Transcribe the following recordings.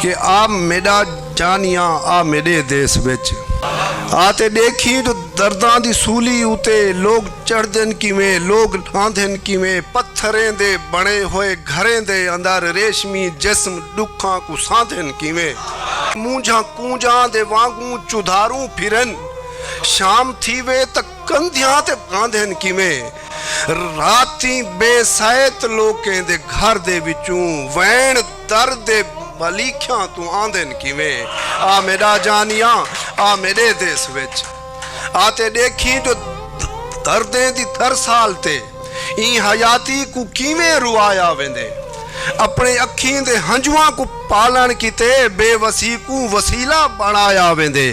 کہ आ मेरा जानिया आ मेरे देश विच आते देखी तो दर्दां दी सूली उते लोग चढ़दन किवें लोग लांदन किवें पत्थरें दे बने होए घरें दे अंदर रेशमी जिस्म दुखां को सांधन किवें मूंझां कूंजां दे वांगू चुधारूं फिरन शाम थीवे त कंधियां ते बांधन किवें राती बेसायत लोकें दे घर दे विचों वैण दर दे बलीख्यां तू आंदन किवें आ मेरा जानिया आ मेरे देश विच आते देखी जो दर्दें दी तरसाल ते ई हयाती को किवें रुआया वेंदे अपने अखीं दे हंजुआं को पालन किते बेवसी को वसीला बनाया वेंदे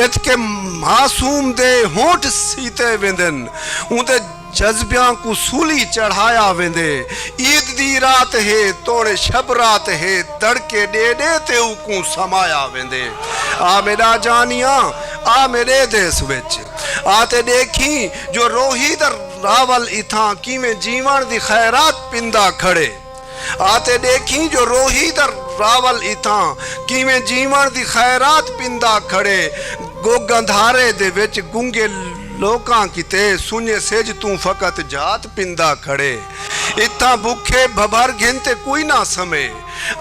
इत के मासूम दे होंठ सीते वेंदन उनते जज्बियां को सूली चढ़ाया वेंदे ईद दी रात है तोड़े शब रात है दड़के डेडे ते उकू समाया वेंदे आ मेरा जानिया आ मेरे देश विच आते देखी जो रोहित रावल इथां किवें जीवन दी खैरात पिंदा खड़े आते देखी जो रोहित रावल इथां किवें जीवन दी खैरात पिंदा खड़े गोगंधारे दे विच गुंगे लोकां किते सुने सेज तू फकत जात पिंदा खड़े इत्था भूखे भभर घिनते कोई ना समय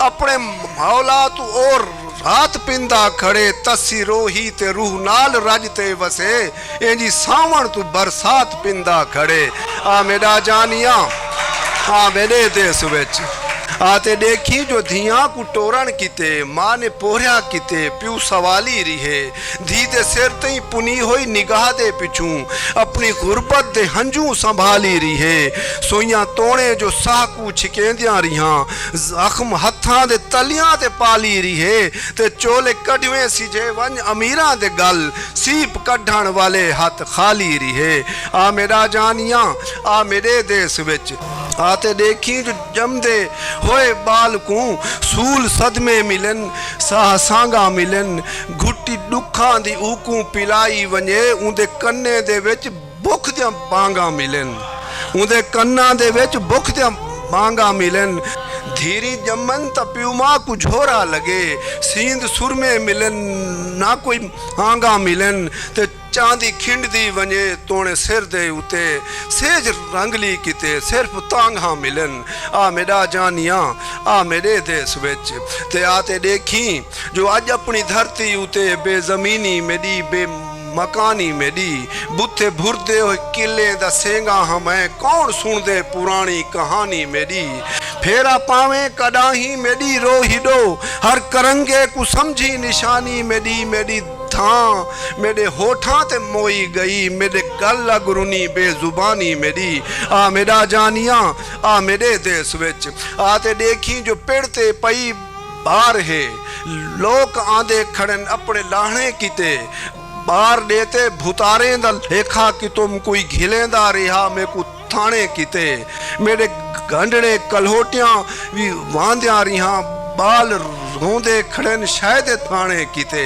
अपने मौला तू और रात पिंदा खड़े तसी रोही ते रूह नाल रजते वसे इंजी सावण तू बरसात पिंदा खड़े आ मेरा जानिया आ मेरे देश विच आते देखी जो धियां को टोरण किते मां ने पोहरिया किते प्यू सवाली रिहे धी दे सिर तई पुनी होई निगाह दे पिछू अपनी गुरबत दे हंजू संभाली रिहे सोइयां तोणे जो साह को छिकेंदियां रिहां जख्म हत्थां दे तलियां ते पाली रिहे ते चोले कढवे सिजे वन अमीरां दे गल सीप कढण वाले हथ खाली रिहे आ मेरा जानिया आ मेरे देश विच आते देखी जो जमदे होए बाल को सूल सदमे मिलन साह सांगा मिलन घुट्टी दुखां दी ऊकू पिलाई वने उंदे कन्ने दे विच भुख दियां बांगा मिलन उंदे कन्ना दे विच भुख दियां बांगा मिलन धीरी जमन त प्यूमा को झोरा लगे सींद सुरमे मिलन ना कोई आंगा मिलन ते चांदी खिंड दी वने तोणे सिर दे उते सेज रंगली किते सिर्फ तांगा मिलन आ मेरा जानिया आ मेरे देश विच ते आते देखी जो अज अपनी धरती उते बेजमीनी मेरी बे मकानी मेरी बुथे भुरदे हो किले दा सेंगा हमें कौन सुन दे पुरानी कहानी मेरी फेरा पावे कडाही मेरी रोहिडो हर करंगे को समझी निशानी मेरी मेरी थां मेरे होठां ते मोई गई मेरे गल लगरुनी बेजुबानी मेरी आ मेरा जानिया आ मेरे देश विच आते देखी जो पेड़ ते पई बार है लोग आंदे खड़न अपने लाहने किते बार देते भुतारे दा लेखा कि तुम कोई घिलेंदा रिहा में को थाने किते मेरे गंडड़े कलहोटियां भी वांदिया रिहा बाल रोंदे खड़न शायद थाने किते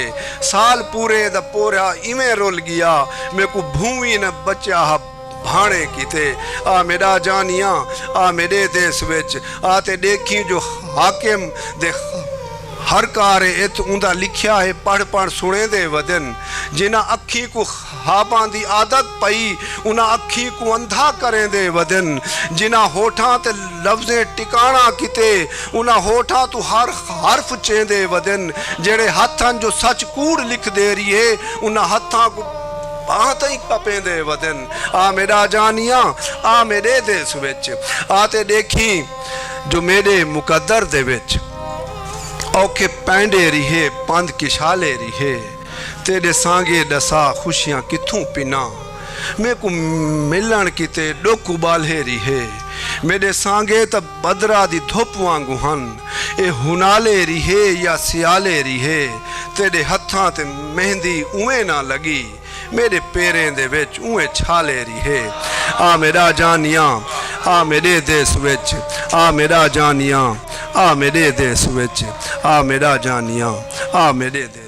साल पूरे दा पोरा इवें रुल गया मैं को भूमि न बचा भाणे किते आ मेरा जानिया आ मेरे देश विच आते देखी जो हाकिम दे हर कार इत उंदा लिखिया है पढ़ पढ़ सुने दे वदन जिना अखी को ख्वाबां दी आदत पई उना अखी को अंधा करें दे वदन जिना होठां ते लफ्ज़े टिकाणा किते उना होठां तू हर हर्फ चेंदे वदन जेड़े हथां जो सच कूड़ लिख दे रही है उना हथां को बात ही कपें दे वदन आ मेरा जानिया आ मेरे देश विच आते देखी जो मेरे मुकद्दर दे विच औखे पैंडे रिहे पंध किशाले रिहे तेरे सांगे दसा खुशियां किथों पिना मैं को मिलन किते डोकू बाले रिहे मेरे सांगे त बदरा दी धुप वांगू हन ए हुनाले रिहे या सियाले रिहे तेरे हत्थां ते मेहंदी उवें ना लगी मेरे पैरें दे विच उवें छाले रिहे आ मेरा जानिया आ मेरे देश विच आ मेरा जानिया आ मेरे देश विच आ मेरा जानिया आ मेरे देश